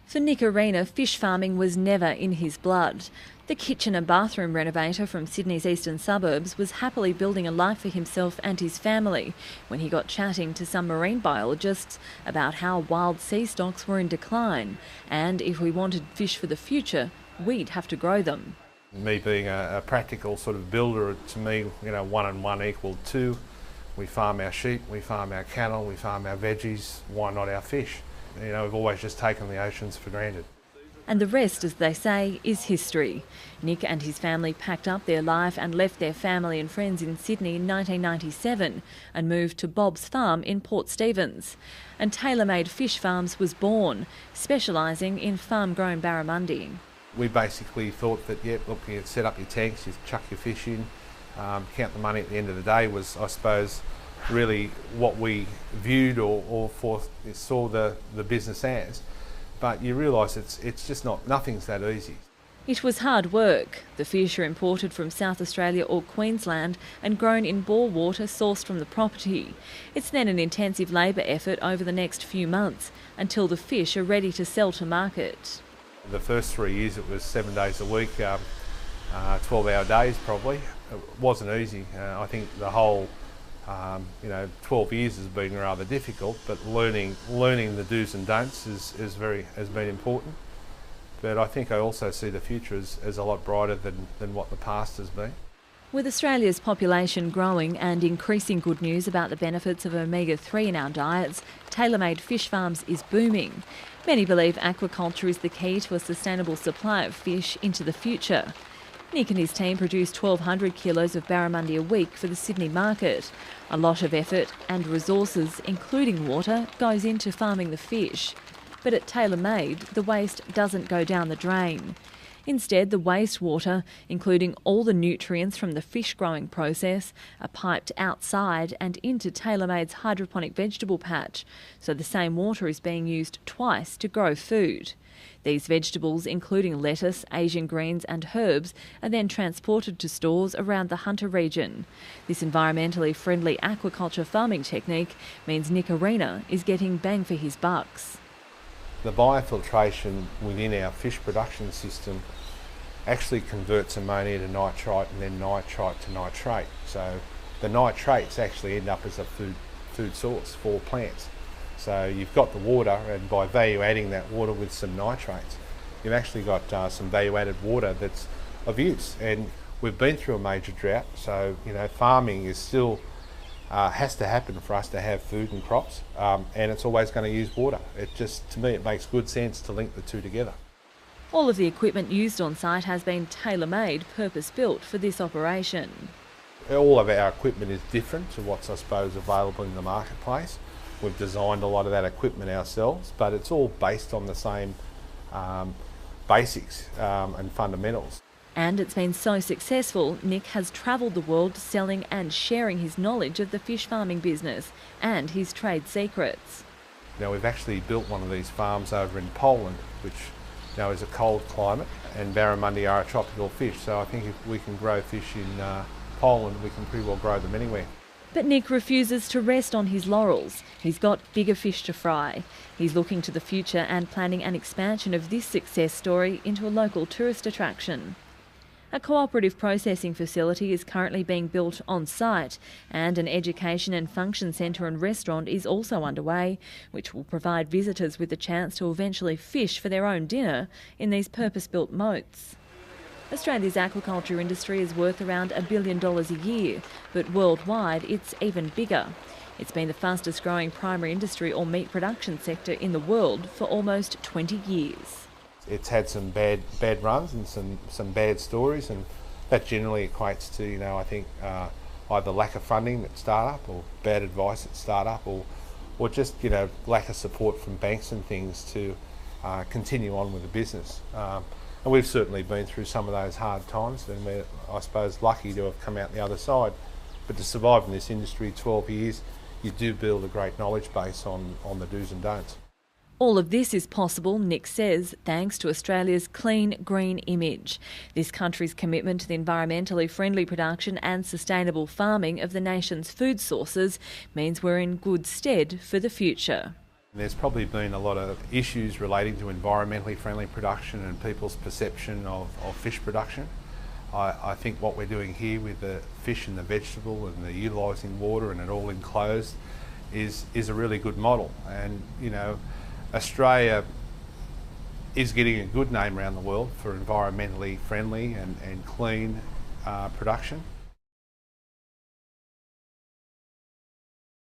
For Nick Arena, fish farming was never in his blood. The kitchen and bathroom renovator from Sydney's eastern suburbs was happily building a life for himself and his family when he got chatting to some marine biologists about how wild sea stocks were in decline, and if we wanted fish for the future, we'd have to grow them. Me being a practical sort of builder, to me, 1 and 1 equal 2. We farm our sheep, we farm our cattle, we farm our veggies, why not our fish? We've always just taken the oceans for granted. And the rest, as they say, is history. Nick and his family packed up their life and left their family and friends in Sydney in 1997 and moved to Bob's Farm in Port Stephens. And Tailor-Made Fish Farms was born, specialising in farm-grown barramundi. We basically thought that, you set up your tanks, you chuck your fish in, count the money at the end of the day was, I suppose, really what we viewed or saw the business as. But you realise it's just nothing's that easy. It was hard work. The fish are imported from South Australia or Queensland and grown in bore water sourced from the property. It's then an intensive labour effort over the next few months until the fish are ready to sell to market. The first 3 years it was 7 days a week, 12-hour days probably. It wasn't easy. I think the whole 12 years has been rather difficult, but learning the do's and don'ts has been important. But I think I also see the future as a lot brighter than what the past has been. With Australia's population growing and increasing good news about the benefits of omega-3 in our diets, Tailor-Made Fish Farms is booming. Many believe aquaculture is the key to a sustainable supply of fish into the future. Nick and his team produce 1,200 kilos of barramundi a week for the Sydney market. A lot of effort and resources, including water, goes into farming the fish. But at Tailor-Made, the waste doesn't go down the drain. Instead, the wastewater, including all the nutrients from the fish growing process, are piped outside and into Tailor-Made's hydroponic vegetable patch, so the same water is being used twice to grow food. These vegetables, including lettuce, Asian greens and herbs, are then transported to stores around the Hunter region. This environmentally friendly aquaculture farming technique means Nick Arena is getting bang for his bucks. The biofiltration within our fish production system actually converts ammonia to nitrite and then nitrite to nitrate. So the nitrates actually end up as a food source for plants. So you've got the water, and by value adding that water with some nitrates, you've actually got some value added water that's of use. And we've been through a major drought, so farming is still has to happen for us to have food and crops, and it's always going to use water. To me, it makes good sense to link the two together. All of the equipment used on site has been tailor-made, purpose-built for this operation. All of our equipment is different to what's, I suppose, available in the marketplace. We've designed a lot of that equipment ourselves, but it's all based on the same basics and fundamentals. And it's been so successful, Nick has travelled the world selling and sharing his knowledge of the fish farming business and his trade secrets. Now, we've actually built one of these farms over in Poland, which is a cold climate, and barramundi are a tropical fish, so I think if we can grow fish in Poland, we can pretty well grow them anywhere. But Nick refuses to rest on his laurels. He's got bigger fish to fry. He's looking to the future and planning an expansion of this success story into a local tourist attraction. A cooperative processing facility is currently being built on site, and an education and function centre and restaurant is also underway, which will provide visitors with the chance to eventually fish for their own dinner in these purpose-built moats. Australia's aquaculture industry is worth around $1 billion a year, but worldwide it's even bigger. It's been the fastest growing primary industry or meat production sector in the world for almost 20 years. It's had some bad runs and some bad stories, and that generally equates to, I think, either lack of funding at start-up or bad advice at start-up or just, lack of support from banks and things to continue on with the business. And we've certainly been through some of those hard times, and we're, I suppose, lucky to have come out the other side. But to survive in this industry 12 years, you do build a great knowledge base on the do's and don'ts. All of this is possible, Nick says, thanks to Australia's clean, green image. This country's commitment to the environmentally friendly production and sustainable farming of the nation's food sources means we're in good stead for the future. There's probably been a lot of issues relating to environmentally friendly production and people's perception of fish production. I think what we're doing here with the fish and the vegetable and the utilising water and it all enclosed is a really good model. And you know, Australia is getting a good name around the world for environmentally friendly and clean production.